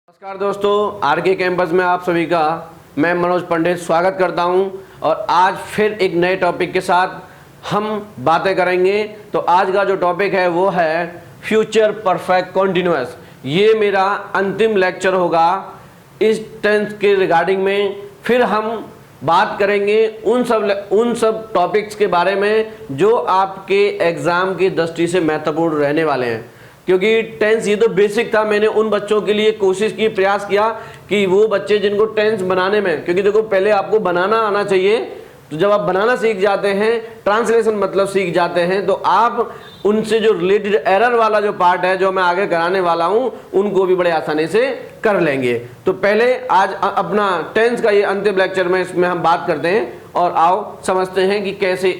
नमस्कार दोस्तों, R K campus में आप सभी का मैं मनोज पंडित स्वागत करता हूं और आज फिर एक नए टॉपिक के साथ हम बातें करेंगे। तो आज का जो टॉपिक है वो है फ्यूचर परफेक्ट कॉन्टिन्यूअस। ये मेरा अंतिम लेक्चर होगा इस टेंस के रिगार्डिंग में। फिर हम बात करेंगे उन सब टॉपिक्स के बारे में जो आपके एग्ज़ाम की दृष्टि से महत्वपूर्ण रहने वाले हैं, क्योंकि टेंस ये तो बेसिक था। मैंने उन बच्चों के लिए कोशिश की, प्रयास किया कि वो बच्चे जिनको टेंस बनाने में, क्योंकि देखो पहले आपको बनाना आना चाहिए, तो जब आप बनाना सीख जाते हैं, ट्रांसलेशन मतलब सीख जाते हैं, तो आप उनसे जो रिलेटेड एरर वाला जो पार्ट है जो मैं आगे कराने वाला हूं उनको भी बड़े आसानी से कर लेंगे। तो पहले आज अपना टेंस का ये अंतिम लेक्चर में इसमें हम बात करते हैं और आओ समझते हैं कि कैसे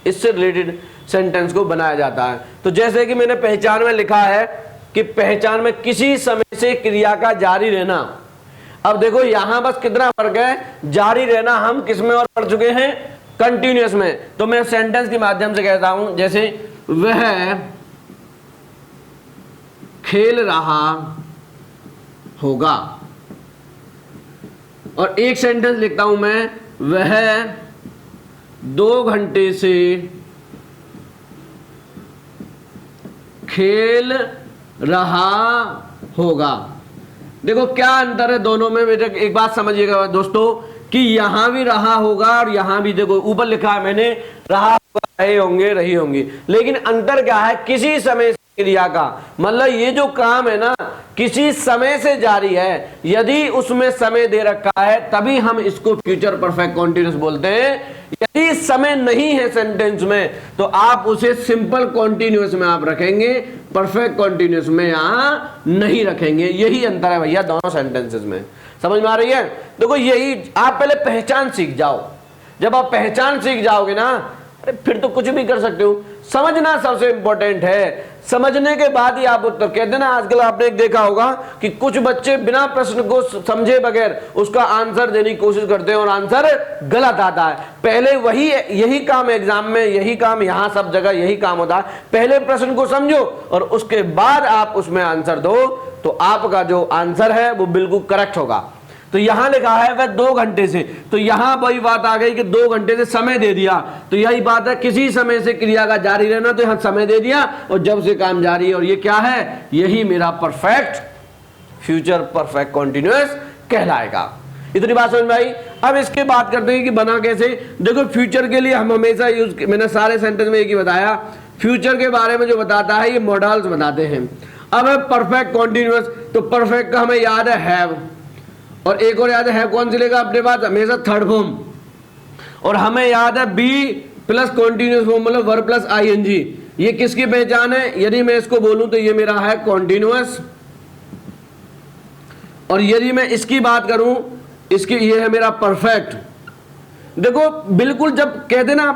इससे रिलेटेड सेंटेंस को बनाया जाता है। तो जैसे कि मैंने पहचान में लिखा है कि पहचान में किसी समय से क्रिया का जारी रहना। अब देखो यहां बस कितना फर्क है, जारी रहना हम किस में और पढ़ चुके हैं, कंटिन्यूअस में। तो मैं सेंटेंस के माध्यम से कहता हूं, जैसे वह खेल रहा होगा, और एक सेंटेंस लिखता हूं मैं, वह 2 घंटे से खेल रहा होगा। देखो क्या अंतर है दोनों में। मेरे एक बात समझिएगा दोस्तों कि यहां भी रहा होगा और यहां भी, देखो ऊपर लिखा है मैंने रहा होगा, रहे होंगे, रही होंगी, लेकिन अंतर क्या है, किसी समय क्रिया का मतलब ये जो काम है ना किसी समय से जारी है। यदि उसमें समय दे रखा है तभी हम इसको फ्यूचर परफेक्ट कॉन्टिन्यूअस बोलते हैं। यदि समय नहीं है सेंटेंस में तो आप उसे सिंपल कॉन्टिन्यूअस में आप रखेंगे, परफेक्ट कॉन्टिन्यूअस में यहां नहीं रखेंगे। यही अंतर है भैया दोनों सेंटेंसेस में। समझ में आ रही है? देखो यही, आप पहले पहचान सीख जाओ। जब आप पहचान सीख जाओगे ना, अरे फिर तो कुछ भी कर सकते हो। समझना सबसे इंपॉर्टेंट है, समझने के बाद ही आप उत्तर। कहते हैं ना, आजकल आपने एक देखा होगा कि कुछ बच्चे बिना प्रश्न को समझे बगैर उसका आंसर देने की कोशिश करते हैं और आंसर गलत आता है। पहले यही काम एग्जाम में, यही काम यहां सब जगह यही काम होता है। पहले प्रश्न को समझो और उसके बाद आप उसमें आंसर दो, तो आपका जो आंसर है वो बिल्कुल करेक्ट होगा। तो यहां लिखा है वह 2 घंटे से, तो यहां वही बात आ गई कि 2 घंटे से समय दे दिया, तो यही बात है किसी समय से क्रिया का जारी रहना, तो यहां समय दे दिया और जब से काम जारी है। और ये क्या है, यही मेरा परफेक्ट फ्यूचर परफेक्ट कॉन्टिन्यूअस कहलाएगा। इतनी बात समझ में आई। अब इसके बात करते हैं कि बना कैसे। देखो फ्यूचर के लिए हम हमेशा यूज, मैंने सारे सेंटेंस में एक ही बताया, फ्यूचर के बारे में जो बताता है ये मॉडल्स बताते हैं। अब है परफेक्ट कॉन्टिन्यूअस, तो परफेक्ट का हमें याद है हैव, और एक और याद है कौन सी लेगा अपने पास, हमेशा थर्ड फॉर्म। और हमें याद है बी प्लस कॉन्टिन्यूअस फॉर्म मतलब वर्ब प्लस आईएनजी। ये किसकी पहचान है, यदि मैं इसको बोलूं तो ये मेरा है कॉन्टिन्यूअस, और यदि मैं इसकी बात करूं, इसकी ये है मेरा परफेक्ट। देखो बिल्कुल जब कहते ना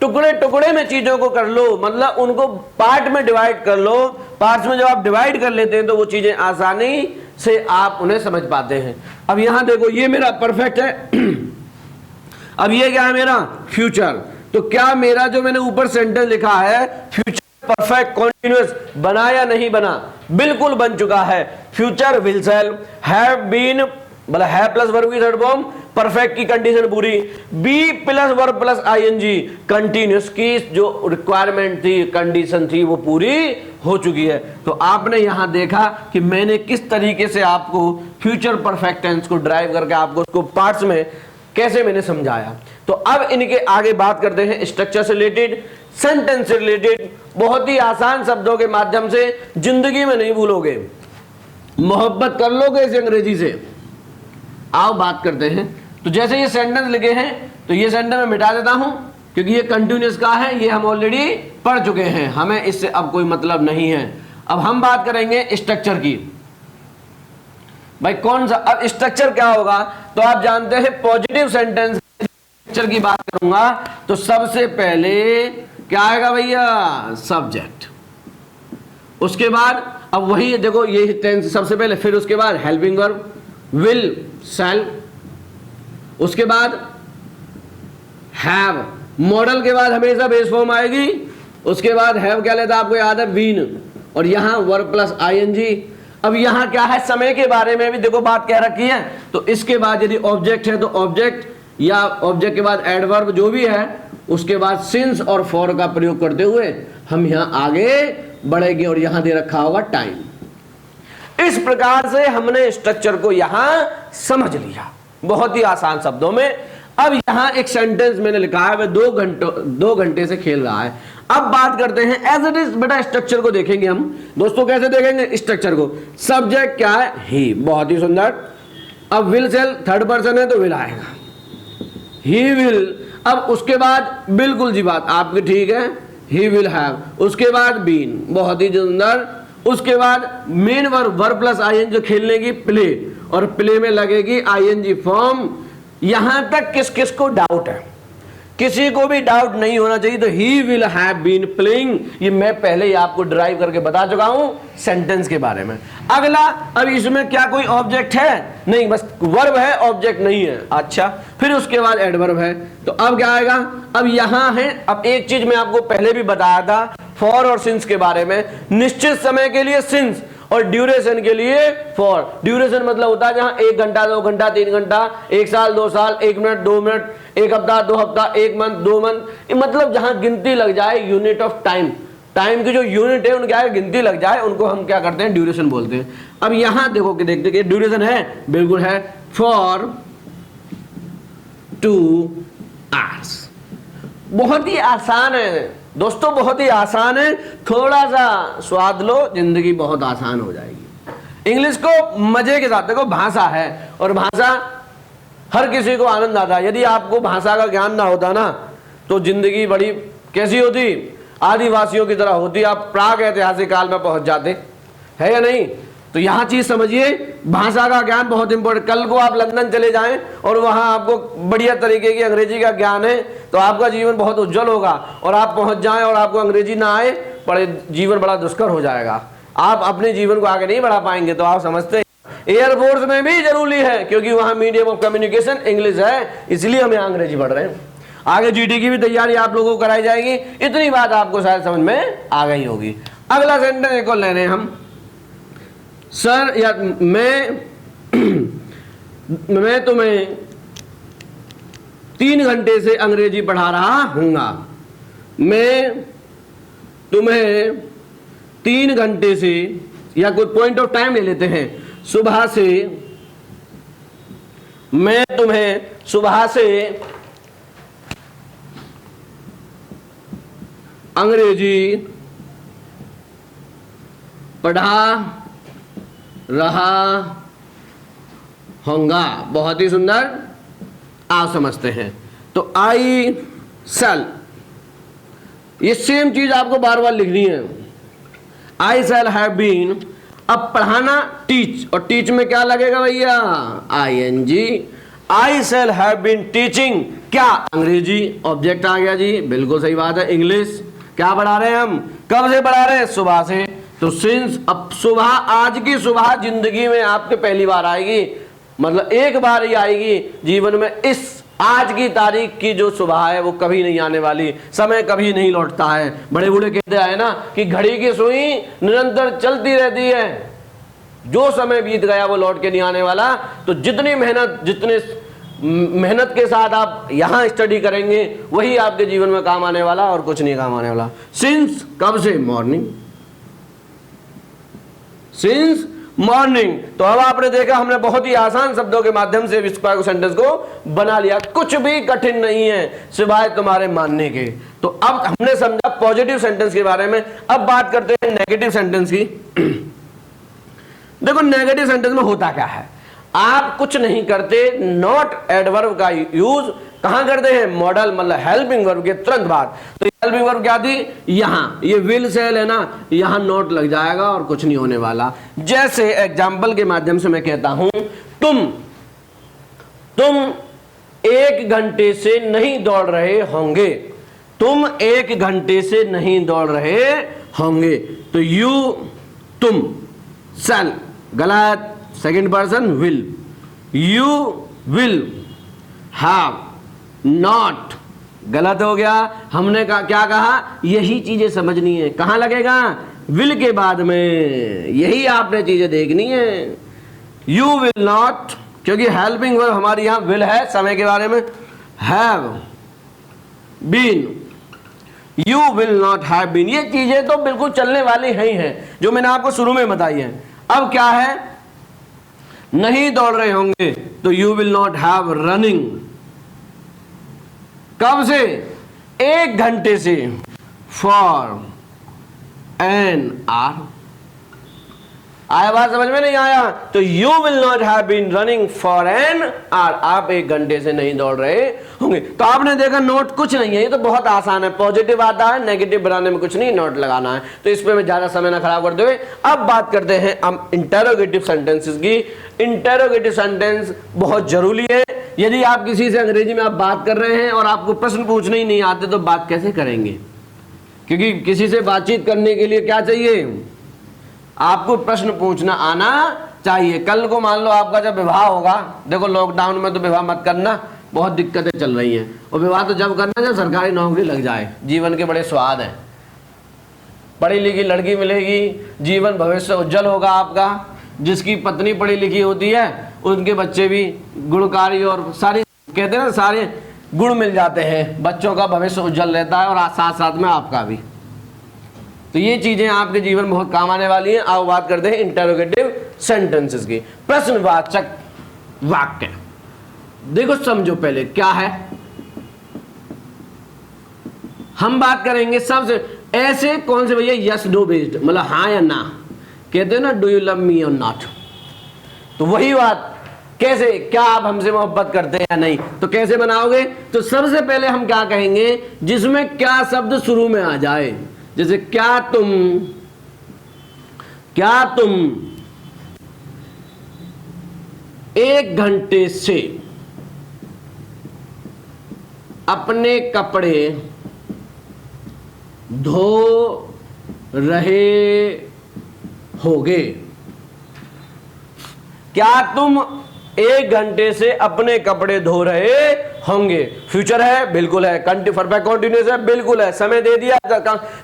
टुकड़े टुकड़े में चीजों को कर लो, मतलब उनको पार्ट में डिवाइड कर लो। पार्ट्स में जब आप डिवाइड कर लेते हैं तो वो चीजें आसानी से आप उन्हें समझ पाते हैं। अब यहां देखो ये मेरा परफेक्ट है, अब ये क्या है मेरा फ्यूचर। तो क्या मेरा जो मैंने ऊपर सेंटेंस लिखा है फ्यूचर परफेक्ट कॉन्टिन्यूअस बना या नहीं बना, बिल्कुल बन चुका है। Future will shall have been, मतलब है प्लस वर्ब की थर्ड फॉर्म, परफेक्ट की कंडीशन पूरी, be plus verb plus ING, continuous की जो रिक्वायरमेंट थी, कंडीशन थी, वो पूरी हो चुकी है। तो आपने यहां देखा कि मैंने किस तरीके से आपको फ्यूचर परफेक्ट टेंस को ड्राइव करके आपको उसको पार्ट्स में कैसे मैंने समझाया। तो अब इनके आगे बात करते हैं स्ट्रक्चर से रिलेटेड, सेंटेंस से रिलेटेड, बहुत ही आसान शब्दों के माध्यम से, जिंदगी में नहीं भूलोगे, मोहब्बत कर लोगे इस अंग्रेजी से। आओ बात करते हैं। तो जैसे ये सेंटेंस लिखे हैं तो ये सेंटेंस मैं मिटा देता हूं क्योंकि ये कंटिन्यूअस का है, ये हम ऑलरेडी पढ़ चुके हैं, हमें इससे अब कोई मतलब नहीं है। अब हम बात करेंगे स्ट्रक्चर की। भाई कौन सा, अब स्ट्रक्चर क्या होगा, तो आप जानते हैं पॉजिटिव सेंटेंस स्ट्रक्चर की बात करूंगा तो सबसे पहले क्या आएगा भैया, सब्जेक्ट। उसके बाद अब वही देखो ये टेंस सबसे पहले, फिर उसके बाद हेल्पिंग वर्ब विल शैल, उसके बाद हैव, मॉडल के बाद हमेशा बेस फॉर्म आएगी, उसके बाद हैव क्या लेता आपको याद है बीन, और यहां वर्ब प्लस आईएनजी। अब यहां क्या है, समय के बारे में भी देखो बात कह रखी है। तो इसके बाद यदि ऑब्जेक्ट है तो ऑब्जेक्ट, या ऑब्जेक्ट के बाद एडवर्ब जो भी है, उसके बाद सिंस और फॉर का प्रयोग करते हुए हम यहां आगे बढ़ेंगे। और यहां दे रखा होगा टाइम। इस प्रकार से हमने स्ट्रक्चर को यहां समझ लिया बहुत ही आसान शब्दों में। अब यहां एक सेंटेंस मैंने लिखा है, वह 2 घंटे से खेल रहा है। अब बात करते हैं एज इट इज। बेटा स्ट्रक्चर को देखेंगे हम दोस्तों, कैसे देखेंगे स्ट्रक्चर को। सब्जेक्ट क्या है, ही, बहुत ही सुंदर। अब विल सेल थर्ड पर्सन है तो विल आएगा, ही विल। अब उसके बाद बिल्कुल जी बात आपकी ठीक है, ही विल हैव। उसके बाद बीन, बहुत ही सुंदर। उसके बाद मेन वर्ब प्लस आईएनजी जो खेलने की प्ले, और प्ले में लगेगी आईएनजी फॉर्म। यहां तक किस किस को डाउट है, किसी को भी डाउट नहीं होना चाहिए। तो he will have been playing, ये मैं पहले ही आपको ड्राइव करके बता चुका हूं सेंटेंस के बारे में। अगला, अब इसमें क्या कोई ऑब्जेक्ट है? नहीं, बस वर्ब है, ऑब्जेक्ट नहीं है। अच्छा, फिर उसके बाद एडवर्ब है। तो अब क्या आएगा, अब यहां है। अब एक चीज मैं आपको पहले भी बताया था फॉर और सिंस के बारे में। निश्चित समय के लिए सिंस और ड्यूरेशन के लिए फॉर। ड्यूरेशन मतलब होता है जहां 1 घंटा, 2 घंटा, 3 घंटा, 1 साल, 2 साल, 1 मिनट, 2 मिनट, 1 हफ्ता, 2 हफ्ता, 1 मंथ, 2 मंथ, मतलब जहां गिनती लग जाए, यूनिट ऑफ टाइम, टाइम की जो यूनिट है उनकी आगे गिनती लग जाए, उनको हम क्या करते हैं, ड्यूरेशन बोलते हैं। अब यहां देखो कि देखते कि ड्यूरेशन है, बिल्कुल है, फॉर 2 आवर्स। बहुत ही आसान है दोस्तों, बहुत ही आसान है। थोड़ा सा स्वाद लो, जिंदगी बहुत आसान हो जाएगी। इंग्लिश को मजे के साथ देखो, भाषा है और भाषा हर किसी को आनंद आता है। यदि आपको भाषा का ज्ञान ना होता ना तो जिंदगी बड़ी कैसी होती, आदिवासियों की तरह होती। आप प्राग ऐतिहासिक काल में पहुंच जाते, है या नहीं? तो यहां चीज समझिए, भाषा का ज्ञान बहुत इंपॉर्टेंट। कल को आप लंदन चले जाएं और वहां आपको बढ़िया तरीके की अंग्रेजी का ज्ञान है तो आपका जीवन बहुत उज्जवल होगा। और आप पहुंच जाएं और आपको अंग्रेजी ना आए, बड़े जीवन बड़ा दुष्कर हो जाएगा, आप अपने जीवन को आगे नहीं बढ़ा पाएंगे। तो आप समझते हैं एयरफोर्स में भी जरूरी है, क्योंकि वहां मीडियम ऑफ कम्युनिकेशन इंग्लिश है, इसलिए हम यहाँ अंग्रेजी पढ़ रहे हैं। आगे जीडी की भी तैयारी आप लोगों को कराई जाएगी। इतनी बात आपको शायद समझ में आ गई होगी। अगला सेंटेंस एक और ले रहे हैं हम। सर या मैं तुम्हें 3 घंटे से अंग्रेजी पढ़ा रहा हूँगा। मैं तुम्हें 3 घंटे से, या कोई पॉइंट ऑफ टाइम ले लेते हैं, सुबह से, मैं तुम्हें सुबह से अंग्रेजी पढ़ा रहा होगा। बहुत ही सुंदर, आप समझते हैं। तो आई शैल, ये सेम चीज आपको बार बार लिखनी है। I shall have been. अब पढ़ाना टीच, और टीच में क्या लगेगा भैया, ING. I shall have been teaching, क्या, अंग्रेजी, ऑब्जेक्ट आ गया जी, बिल्कुल सही बात है। इंग्लिश क्या पढ़ा रहे हैं हम, कब से पढ़ा रहे हैं, सुबह से। तो सिंस, अब सुबह, आज की सुबह जिंदगी में आपके पहली बार आएगी, मतलब एक बार ही आएगी जीवन में। इस आज की तारीख की जो सुबह है वो कभी नहीं आने वाली, समय कभी नहीं लौटता है। बड़े बूढ़े कहते हैं ना कि घड़ी की सुई निरंतर चलती रहती है, जो समय बीत गया वो लौट के नहीं आने वाला। तो जितनी मेहनत के साथ आप यहाँ स्टडी करेंगे वही आपके जीवन में काम आने वाला, और कुछ नहीं काम आने वाला। सिंस, कब से, मॉर्निंग, सिंस मॉर्निंग। तो अब आपने देखा हमने बहुत ही आसान शब्दों के माध्यम से इस सेंटेंस को बना लिया, कुछ भी कठिन नहीं है सिवाय तुम्हारे मानने के। तो अब हमने समझा पॉजिटिव सेंटेंस के बारे में। अब बात करते हैं नेगेटिव सेंटेंस की। देखो नेगेटिव सेंटेंस में होता क्या है, आप कुछ नहीं करते, नॉट एडवर्ब का यूज कहां करते हैं, मॉडल मतलब हेल्पिंग वर्ब के तुरंत बाद। तो हेल्पिंग वर्ब क्या थी, यहां ये विल सेल है ना, यहां नॉट लग जाएगा और कुछ नहीं होने वाला। जैसे एग्जांपल के माध्यम से मैं कहता हूं, तुम 1 घंटे से नहीं दौड़ रहे होंगे, तुम 1 घंटे से नहीं दौड़ रहे होंगे। तो यू, तुम, सेल गलत, second person will, you will have not गलत हो गया। हमने क्या कहा, यही चीजें समझनी है। कहां लगेगा, विल के बाद में, यही आपने चीजें देखनी है। यू विल नॉट, क्योंकि हेल्पिंग वर्ब हमारी यहां विल है, समय के बारे में have been, you will not have been, ये चीजें तो बिल्कुल चलने वाली ही हैं जो मैंने आपको शुरू में बताई है। अब क्या है, नहीं दौड़ रहे होंगे तो you will not have running. कब से, 1 घंटे से, फॉर एन आर। आया बात समझ में नहीं आया, तो you will not have been running for an hour, आप 1 घंटे से नहीं दौड़ रहे होंगे। तो आपने देखा नोट कुछ नहीं है, ये तो बहुत आसान है, पॉजिटिव आता है, नेगेटिव बनाने में कुछ नहीं, नोट लगाना है। तो इस पे मैं ज्यादा समय ना खराब करते हुए अब बात करते हैं हम इंटेरोगेटिव सेंटेंसेस की। इंटेरोगेटिव सेंटेंस बहुत जरूरी है। यदि आप किसी से अंग्रेजी में आप बात कर रहे हैं और आपको प्रश्न पूछने ही नहीं आते तो बात कैसे करेंगे, क्योंकि किसी से बातचीत करने के लिए क्या चाहिए, आपको प्रश्न पूछना आना चाहिए। कल को मान लो आपका जब विवाह होगा, देखो लॉकडाउन में तो विवाह मत करना, बहुत दिक्कतें चल रही हैं, और विवाह तो जब करना जब सरकारी नौकरी लग जाए। जीवन के बड़े स्वाद हैं, पढ़ी लिखी लड़की मिलेगी, जीवन भविष्य उज्जवल होगा आपका। जिसकी पत्नी पढ़ी लिखी होती है उनके बच्चे भी गुणकारी और सारी कहते हैं ना सारे गुण मिल जाते हैं, बच्चों का भविष्य उज्जवल रहता है और साथ साथ में आपका भी। तो ये चीजें आपके जीवन में बहुत काम आने वाली हैं। आओ बात करते हैं इंटेरोगेटिव सेंटेंसेस की। प्रश्नवाचक वाक्य, देखो समझो पहले क्या है, हम बात करेंगे सबसे ऐसे कौन से भैया, यस नो बेस्ड, मतलब हाँ या ना, कहते हैं ना डू यू लव मी और नॉट, तो वही बात कैसे, क्या आप हमसे मोहब्बत करते हैं या नहीं, तो कैसे बनाओगे, तो सबसे पहले हम क्या कहेंगे जिसमें क्या शब्द शुरू में आ जाए, जैसे क्या तुम 1 घंटे से अपने कपड़े धो रहे होगे। क्या तुम 1 घंटे से अपने कपड़े धो रहे होंगे, फ्यूचर है, बिल्कुल है, परफेक्ट कंटीन्यूअस है, बिल्कुल है, समय दे दिया,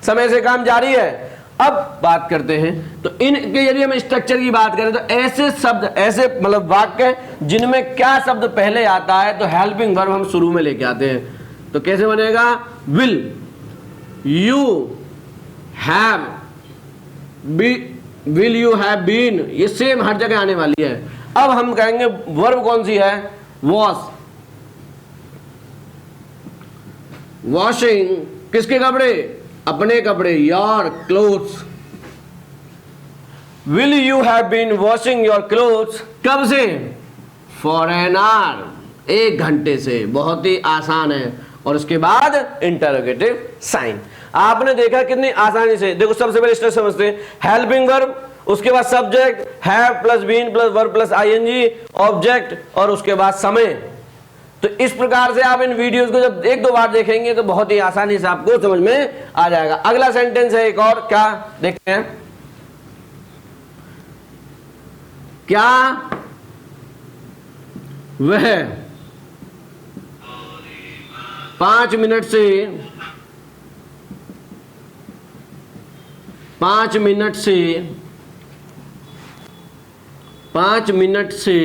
समय से काम जारी है। अब बात करते हैं तो इनके, यदि हम स्ट्रक्चर की बात करें तो ऐसे शब्द, ऐसे मतलब वाक्य जिनमें क्या शब्द पहले आता है तो हेल्पिंग वर्ब हम शुरू में लेके आते हैं। तो कैसे बनेगा, विल यू हैव बीन, ये सेम हर जगह आने वाली है। अब हम कहेंगे वर्ब कौन सी है, वॉश, वॉशिंग किसके कपड़े, अपने कपड़े, your clothes. Will you have been washing your clothes, कब से, फॉर एन आवर, 1 घंटे से, बहुत ही आसान है। और उसके बाद इंटरोगेटिव साइन। आपने देखा कितनी आसानी से, देखो सबसे पहले स्ट्रक्चर समझते हैं, हेल्पिंग वर्ब, उसके बाद subject have plus been plus verb plus ING, object, और उसके बाद समय। तो इस प्रकार से आप इन वीडियोस को जब 1-2 बार देखेंगे तो बहुत ही आसानी से आपको समझ में आ जाएगा। अगला सेंटेंस है एक और, क्या देखते हैं, क्या वह 5 मिनट से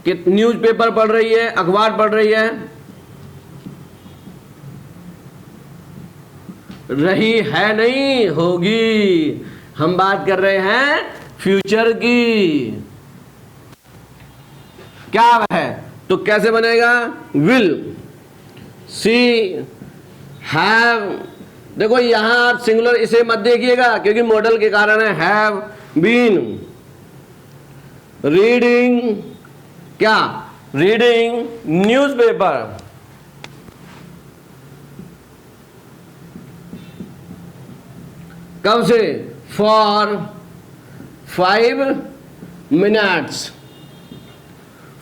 कि न्यूज़पेपर पढ़ रही है, अखबार पढ़ रही है, नहीं होगी, हम बात कर रहे हैं फ्यूचर की। क्या है, तो कैसे बनेगा, विल सी हैव, देखो यहां आप सिंगुलर इसे मत देखिएगा क्योंकि मॉडल के कारण है, हैव बीन रीडिंग, क्या, रीडिंग न्यूज़पेपर, कब से, फॉर 5 मिनट्स,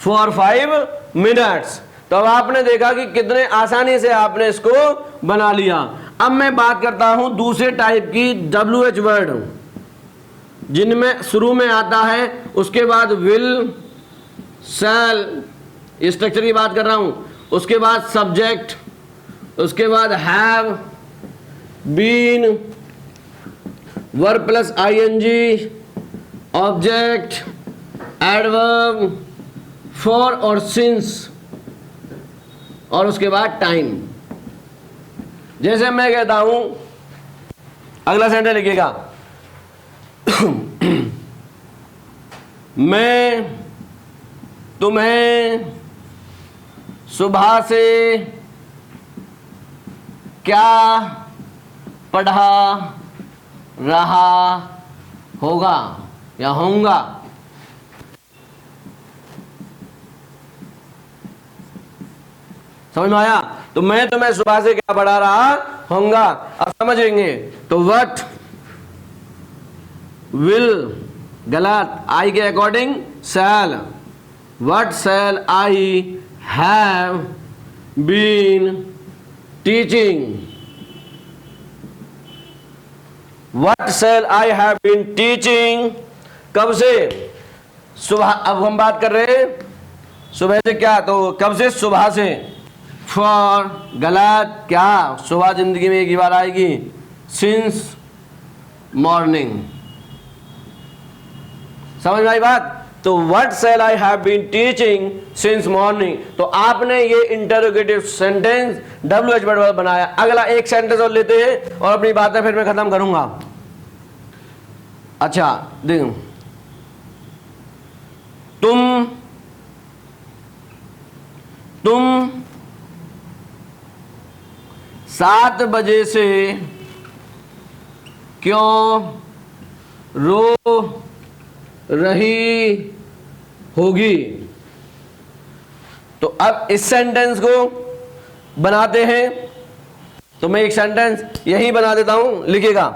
फॉर 5 मिनट्स। तो अब आपने देखा कि कितने आसानी से आपने इसको बना लिया। अब मैं बात करता हूं दूसरे टाइप की WH वर्ड, जिनमें शुरू में आता है, उसके बाद विल, शैल, स्ट्रक्चर की बात कर रहा हूं, उसके बाद सब्जेक्ट, उसके बाद have, been, verb plus ING, object, adverb, for और सिंस, और उसके बाद टाइम। जैसे मैं कहता हूं, अगला सेंटेंस लिखिएगा, मैं तुम्हें सुबह से क्या पढ़ा रहा होगा या होऊंगा। समझ में आया? तो मैं तुम्हें सुबह से क्या पढ़ा रहा होऊंगा। अब समझेंगे तो व्हाट विल, गलत, आई के according shall, what shall I have been teaching, what shall I have been teaching, कब से, सुबह। अब हम बात कर रहे हैं सुबह से क्या, तो कब से, सुबह से। फॉर, गलत, क्या, सुबह जिंदगी में एक ही बार आएगी, सिंस मॉर्निंग। समझ में आई बात? तो what shall I have been teaching since morning. तो आपने ये इंटरोगेटिव सेंटेंस WH वर्ड बनाया। अगला एक सेंटेंस और लेते हैं और अपनी बातें फिर मैं खत्म करूंगा। अच्छा देखो, तुम 7 बजे से क्यों रो रही होगी। तो अब इस सेंटेंस को बनाते हैं। तो मैं एक सेंटेंस यही बना देता हूं, लिखिएगा,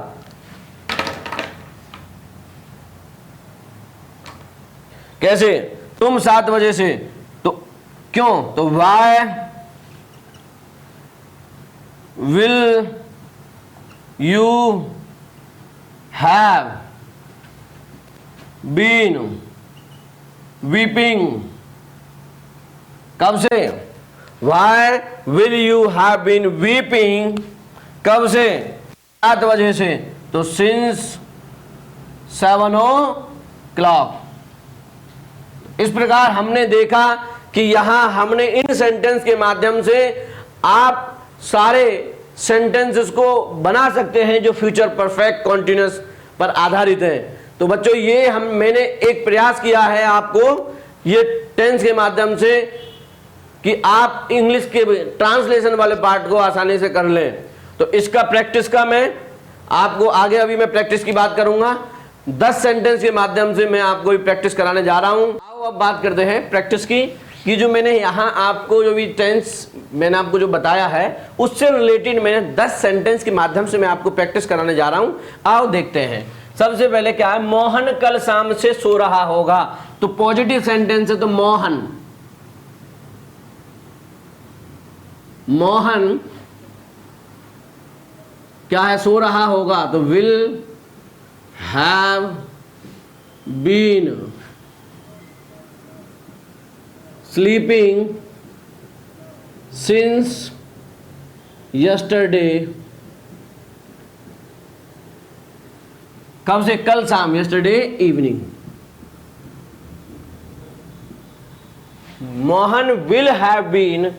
कैसे, तुम 7 बजे से, तो क्यों, तो why will you have been weeping, कब से, why will you have been weeping, कब से, 7 बजे से, तो सिंस 7 o'clock। इस प्रकार हमने देखा कि यहां हमने इन सेंटेंस के माध्यम से आप सारे सेंटेंसेस को बना सकते हैं जो फ्यूचर परफेक्ट कॉन्टिन्यूअस पर आधारित है। तो बच्चों ये मैंने एक प्रयास किया है आपको ये टेंस के माध्यम से कि आप इंग्लिश के ट्रांसलेशन वाले पार्ट को आसानी से कर लें। तो इसका प्रैक्टिस का मैं आपको आगे, अभी मैं प्रैक्टिस की बात करूंगा, 10 सेंटेंस के माध्यम से मैं आपको प्रैक्टिस कराने जा रहा हूं। आओ अब बात करते हैं प्रैक्टिस की, कि जो मैंने यहां आपको जो भी टेंस मैंने आपको जो बताया है उससे रिलेटेड मैंने 10 सेंटेंस के माध्यम से मैं आपको प्रैक्टिस कराने जा रहा हूं। आओ देखते हैं। सबसे पहले क्या है, मोहन कल शाम से सो रहा होगा। तो पॉजिटिव सेंटेंस है, तो मोहन क्या है, सो रहा होगा। तो will have been sleeping since yesterday, कब से, कल शाम, yesterday evening. Mohan will have been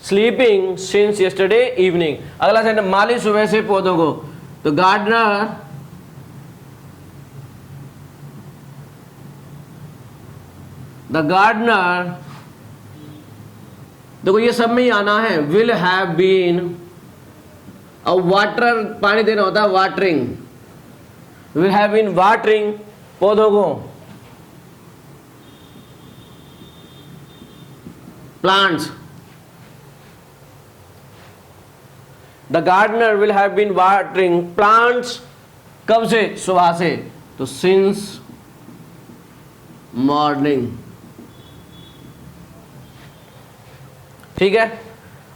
sleeping since yesterday evening. अगला सेंटेंस, माली सुबह से पौधों को, तो गार्डनर द गार्डनर, देखो ये सब में ही आना है, विल हैव बीन, और वाटर पानी देना होता है, watering, will have been watering पौधों को, plants, the gardener will have been watering plants, कब से, सुबह से, तो सिंस मॉर्निंग। ठीक है।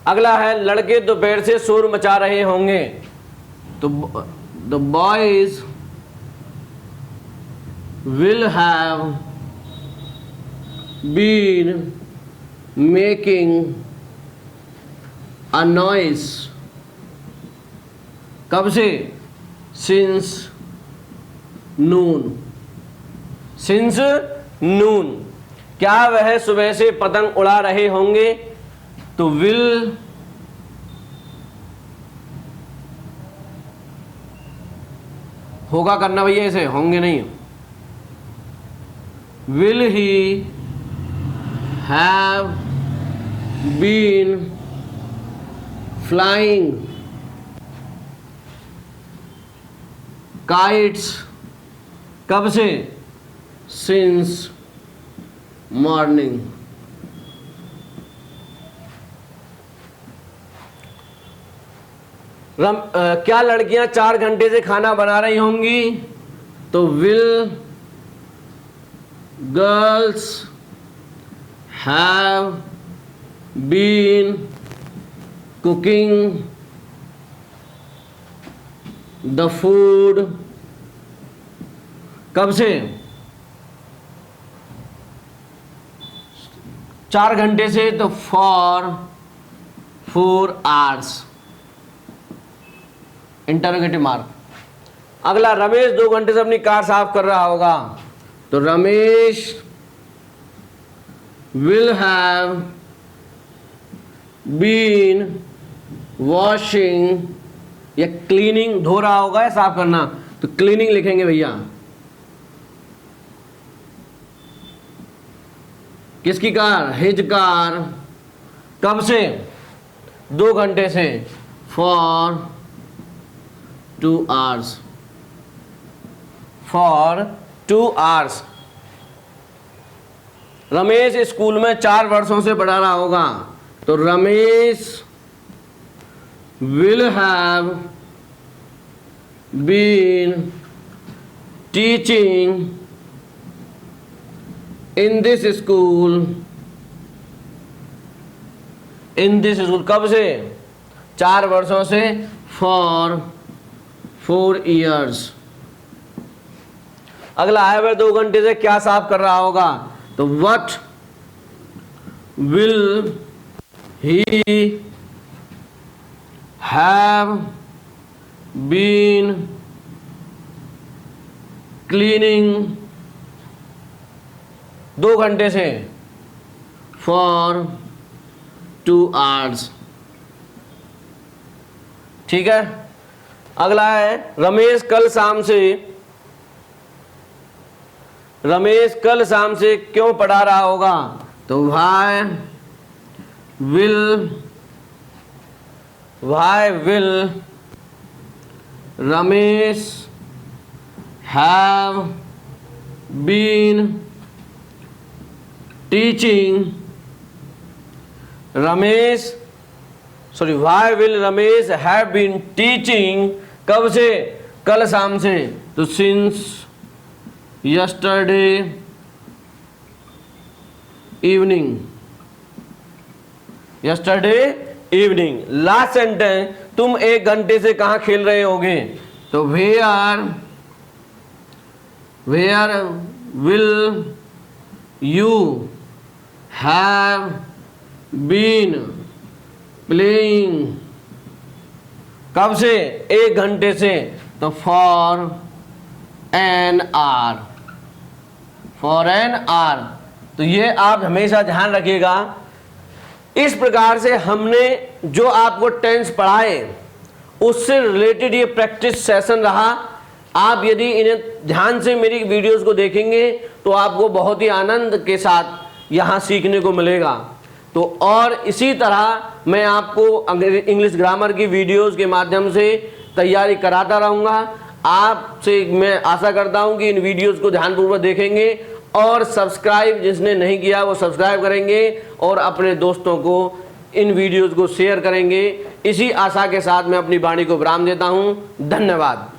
अगला है, लड़के दोपहर से शोर मचा रहे होंगे। तो the boys will have been making a noise, कब से? Since noon, since noon. क्या वह सुबह से पतंग उड़ा रहे होंगे? तो विल होगा करना भैया, इसे होंगे नहीं। Will he have been flying kites, कब से? Since morning. क्या लड़कियां 4 घंटे से खाना बना रही होंगी? तो will girls have been cooking the food, कब से? 4 घंटे से, तो फॉर 4 hours, इंटरोगेटिव मार्क। अगला, रमेश 2 घंटे से अपनी कार साफ कर रहा होगा। तो Ramesh will have been washing, या क्लीनिंग, धो रहा होगा या साफ करना, तो क्लीनिंग लिखेंगे भैया। किसकी कार? हिज कार, कब से? 2 घंटे से, for 2 hours, for 2 hours। Ramesh school में 4 वर्षों से पढ़ा रहा होगा। तो Ramesh will have been teaching in this school, in this school, कब से? 4 वर्षों से, फॉर 4 years। अगला है, वह 2 घंटे से क्या साफ कर रहा होगा? तो what will he have been cleaning 2 घंटे से, फॉर 2 hours। ठीक है। अगला है, रमेश कल शाम से क्यों पढ़ा रहा होगा? तो why will Ramesh have been teaching, why will Ramesh have been teaching, कब से? कल शाम से, तो since yesterday evening, last sentence, तुम 1 घंटे से कहाँ खेल रहे होगे? तो where will you have been playing, कब से? 1 घंटे से, तो फॉर एन आवर, तो ये आप हमेशा ध्यान रखिएगा। इस प्रकार से हमने जो आपको टेंस पढ़ाए उससे रिलेटेड ये प्रैक्टिस सेशन रहा। आप यदि इन्हें ध्यान से मेरी वीडियोस को देखेंगे तो आपको बहुत ही आनंद के साथ यहाँ सीखने को मिलेगा। तो और इसी तरह मैं आपको इंग्लिश ग्रामर की वीडियोस के माध्यम से तैयारी कराता रहूँगा। आपसे मैं आशा करता हूँ कि इन वीडियोस को ध्यानपूर्वक देखेंगे और सब्सक्राइब जिसने नहीं किया वो सब्सक्राइब करेंगे और अपने दोस्तों को इन वीडियोस को शेयर करेंगे। इसी आशा के साथ मैं अपनी वाणी को विराम देता हूँ। धन्यवाद।